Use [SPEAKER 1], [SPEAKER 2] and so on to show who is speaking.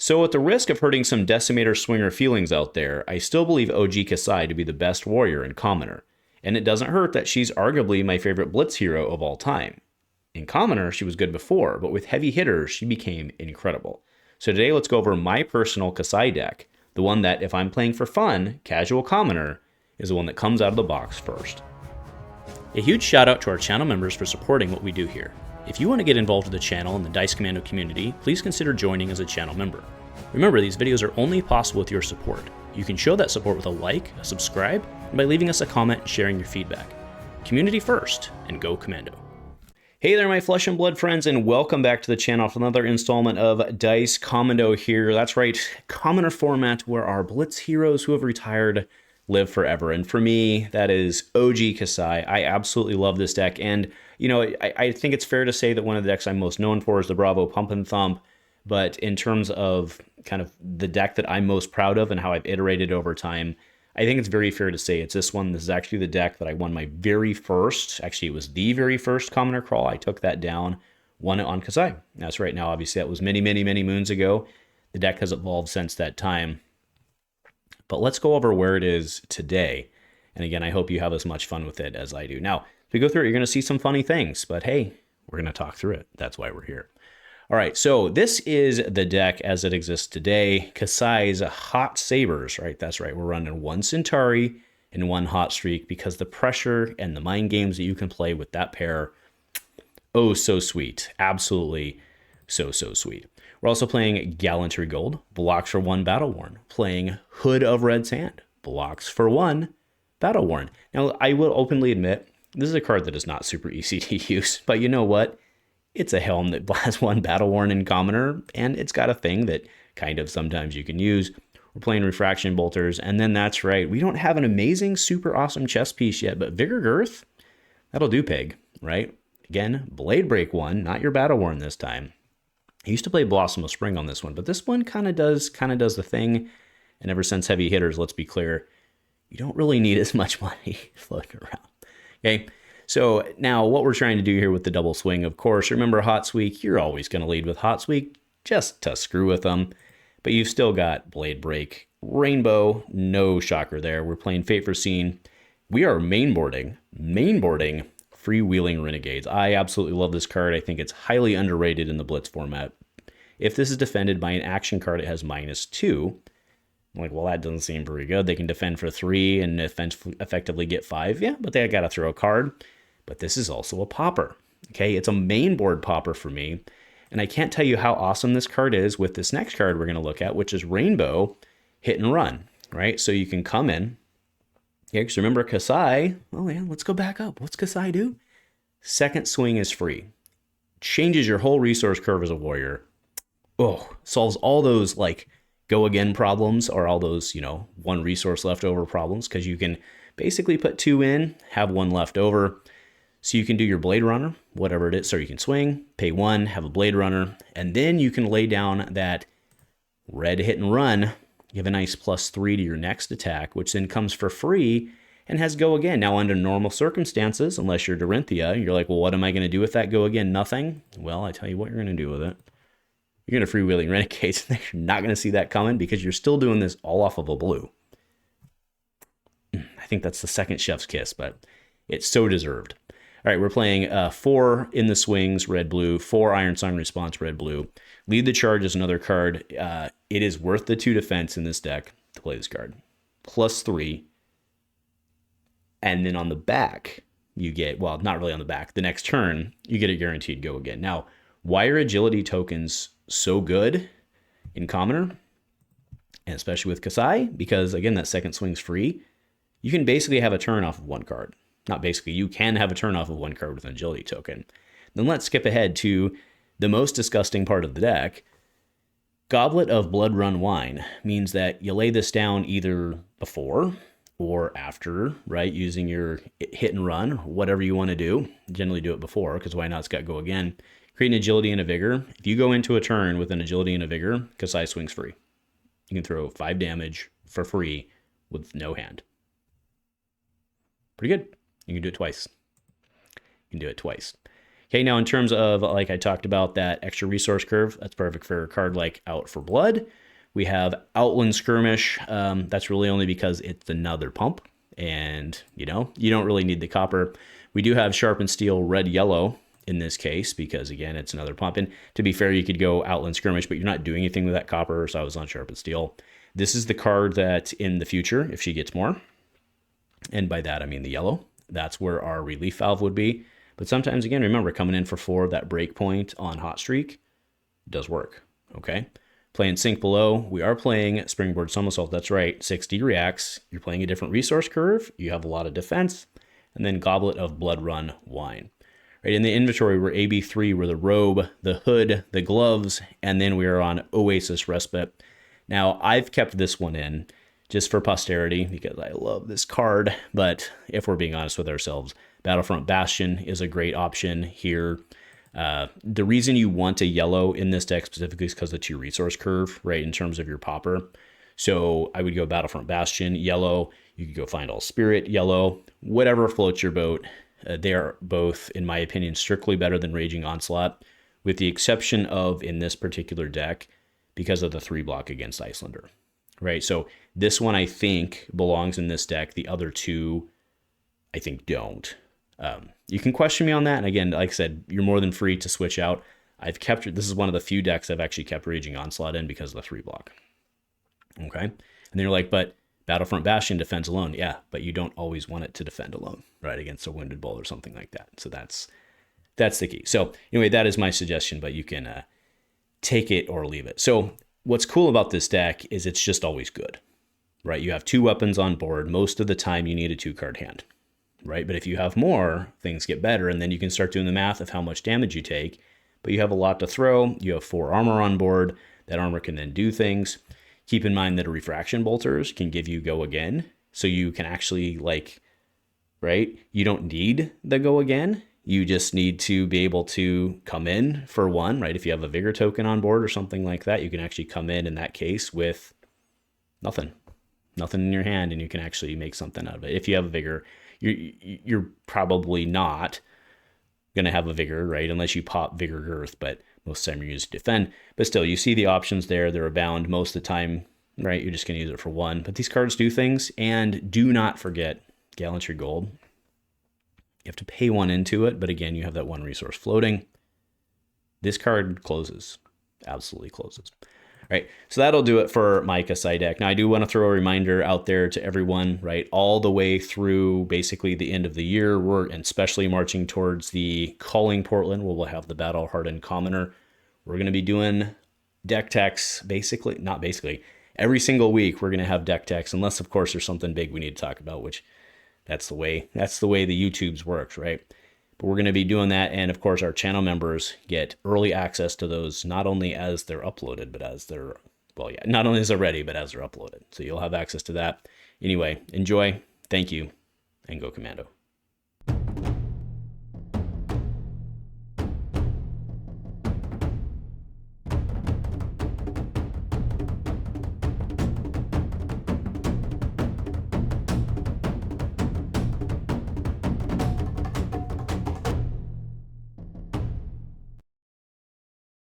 [SPEAKER 1] So at the risk of hurting some Decimator Swinger feelings out there, I still believe OG Kassai to be the best warrior in Commoner. And it doesn't hurt that she's arguably my favorite Blitz hero of all time. In Commoner, she was good before, but with heavy hitters, she became incredible. So today, let's go over my personal Kassai deck, the one that, if I'm playing for fun, casual Commoner, is the one that comes out of the box first. A huge shout out to our channel members for supporting what we do here. If you want to get involved with the channel and the Dice Commando community, please consider joining as a channel member. Remember, these videos are only possible with your support. You can show that support with a like, a subscribe, and by leaving us a comment and sharing your feedback. Community first, and go Commando. Hey there, my flesh and blood friends, and welcome back to the channel for another installment of Dice Commando here. That's right, Commoner format where our Blitz heroes who have retired live forever. And for me, that is OG Kassai. I absolutely love this deck. And, you know, I think it's fair to say that one of the decks I'm most known for is the Bravo Pump and Thump. But in terms of kind of the deck that I'm most proud of and how I've iterated over time, I think it's very fair to say it's this one. This is actually the deck that I won my very first, actually it was the very first Commoner Crawl. I took that down, won it on Kassai. That's right. Now, obviously, that was many, many, many moons ago. The deck has evolved since that time. But let's go over where it is today. And again, I hope you have as much fun with it as I do. Now, if we go through it, you're going to see some funny things. But hey, we're going to talk through it. That's why we're here. All right, so this is the deck as it exists today. Kassai's Hot Sabers, right? That's right. We're running one Cintauri and one Hot Streak because the pressure and the mind games that you can play with that pair, oh, so sweet. Absolutely so sweet. We're also playing Gallantry Gold, blocks for one Battle Worn. Playing Hood of Red Sand, blocks for one Battle Worn. Now, I will openly admit, this is a card that is not super easy to use, but you know what? It's a helm that has one Battle Worn in Commoner, and it's got a thing that kind of sometimes you can use. We're playing Refraction Bolters, and then that's right, we don't have an amazing, super awesome chess piece yet, but Vigor Girth, that'll do peg, right? Again, Blade Break one, not your Battle Worn this time. I used to play Blossom of Spring on this one, but this one kind of does the thing, and ever since heavy hitters, let's be clear, you don't really need as much money floating around, okay? So now what we're trying to do here with the double swing, of course, remember Hot Sweep, you're always going to lead with Hot Sweep just to screw with them, but you've still got Blade Break, Rainbow, no shocker there. We're playing Fate Foreseen. We are mainboarding Freewheeling Renegades. I absolutely love this card. I think it's highly underrated in the Blitz format. If this is defended by an action card, it has -2. I'm like, well, that doesn't seem very good. They can defend for 3 and effectively get 5. Yeah, but they got to throw a card. But this is also a popper. Okay, it's a main board popper for me. And I can't tell you how awesome this card is with this next card we're going to look at, which is Rainbow Hit and Run, right? So you can come in. Yeah, because remember Kassai, oh yeah, let's go back up. What's Kassai do? Second Swing is free. Changes your whole resource curve as a warrior. Oh, solves all those like go again problems or all those, you know, one resource left over problems because you can basically put 2 in, have 1 left over. So you can do your Blade Runner, whatever it is. So you can swing, pay 1, have a Blade Runner, and then you can lay down that red hit and run. You have a nice +3 to your next attack, which then comes for free and has go again. Now, under normal circumstances, unless you're Dorinthea, you're like, well, what am I going to do with that go again? Nothing. Well, I tell you what you're going to do with it. You're going to Freewheeling Renegades. You're not going to see that coming because you're still doing this all off of a blue. I think that's the second chef's kiss, but it's so deserved. All right, we're playing 4 in the swings, red, blue, 4 Iron Song response, red, blue. Lead the Charge is another card. It is worth the 2 defense in this deck to play this card. +3. And then on the back, you get, well, not really on the back, the next turn, you get a guaranteed go again. Now, why are agility tokens so good in Commoner? And especially with Kassai, because again, that second swing's free. You can basically have a turn off of 1 card. Not basically, you can have a turn off of 1 card with an agility token. Then let's skip ahead to the most disgusting part of the deck. Goblet of Blood Run Wine means that you lay this down either before or after, right? Using your hit and run, whatever you want to do. Generally do it before, because why not? It's got go again. Create an agility and a vigor. If you go into a turn with an agility and a vigor, Kassai swings free. You can throw 5 damage for free with no hand. Pretty good. You can do it twice. Okay, now in terms of, like I talked about, that extra resource curve, that's perfect for a card like Out for Blood. We have Outland Skirmish. That's really only because it's another pump, and you don't really need the copper. We do have Sharpened Steel Red Yellow in this case because, again, it's another pump. And to be fair, you could go Outland Skirmish, but you're not doing anything with that copper, so I was on Sharpened Steel. This is the card that in the future, if she gets more, and by that I mean the yellow, that's where our relief valve would be. But sometimes, again, remember, coming in for 4 of that break point on Hot Streak does work, okay? Playing Sink Below, we are playing Springboard Somersault. That's right, 6D reacts. You're playing a different resource curve. You have a lot of defense. And then Goblet of Blood Run Wine. Right, in the inventory, we're AB3, we're the robe, the hood, the gloves, and then we are on Oasis Respite. Now, I've kept this one in just for posterity because I love this card. But if we're being honest with ourselves, Battlefront Bastion is a great option here. The reason you want a yellow in this deck specifically is because of the 2 resource curve, right, in terms of your popper. So I would go Battlefront Bastion, yellow. You could go Find All Spirit, yellow. Whatever floats your boat. They are both, in my opinion, strictly better than Raging Onslaught, with the exception of, in this particular deck, because of the 3 block against Icelander, right? So this one, I think, belongs in this deck. The other 2, I think, don't. You can question me on that. And again, like I said, you're more than free to switch out. This is one of the few decks I've actually kept Raging Onslaught in because of the 3 block. Okay. And then you're like, but Battlefront Bastion defends alone. Yeah, but you don't always want it to defend alone, right? Against a Wounded Bull or something like that. So that's the key. So anyway, that is my suggestion, but you can take it or leave it. So what's cool about this deck is it's just always good, right? You have 2 weapons on board. Most of the time you need a 2-card hand, right? But if you have more, things get better, and then you can start doing the math of how much damage you take. But you have a lot to throw. You have 4 armor on board. That armor can then do things. Keep in mind that a refraction bolters can give you go again. So you can actually, right? You don't need the go again. You just need to be able to come in for 1, right? If you have a vigor token on board or something like that, you can actually come in that case with nothing in your hand, and you can actually make something out of it. If you have a vigor, you're probably not going to have a vigor, right? Unless you pop vigor girth, but most of the time you're used to defend. But still, you see the options there. They're abound most of the time, right? You're just going to use it for 1. But these cards do things, and do not forget Gallantry Gold. You have to pay 1 into it, but again, you have that 1 resource floating. This card closes, absolutely closes. All right, so that'll do it for my Kassai deck. Now, I do want to throw a reminder out there to everyone, right, all the way through basically the end of the year. We're especially marching towards the Calling Portland, where we'll have the Battle Hardened Commoner. We're going to be doing deck techs every single week. We're going to have deck techs, unless, of course, there's something big we need to talk about, which that's the way the YouTubes works, right? But we're going to be doing that. And of course, our channel members get early access to those, not only as they're uploaded, but as they're, not only as they're ready, but as they're uploaded. So you'll have access to that. Anyway, enjoy. Thank you, and go Commando.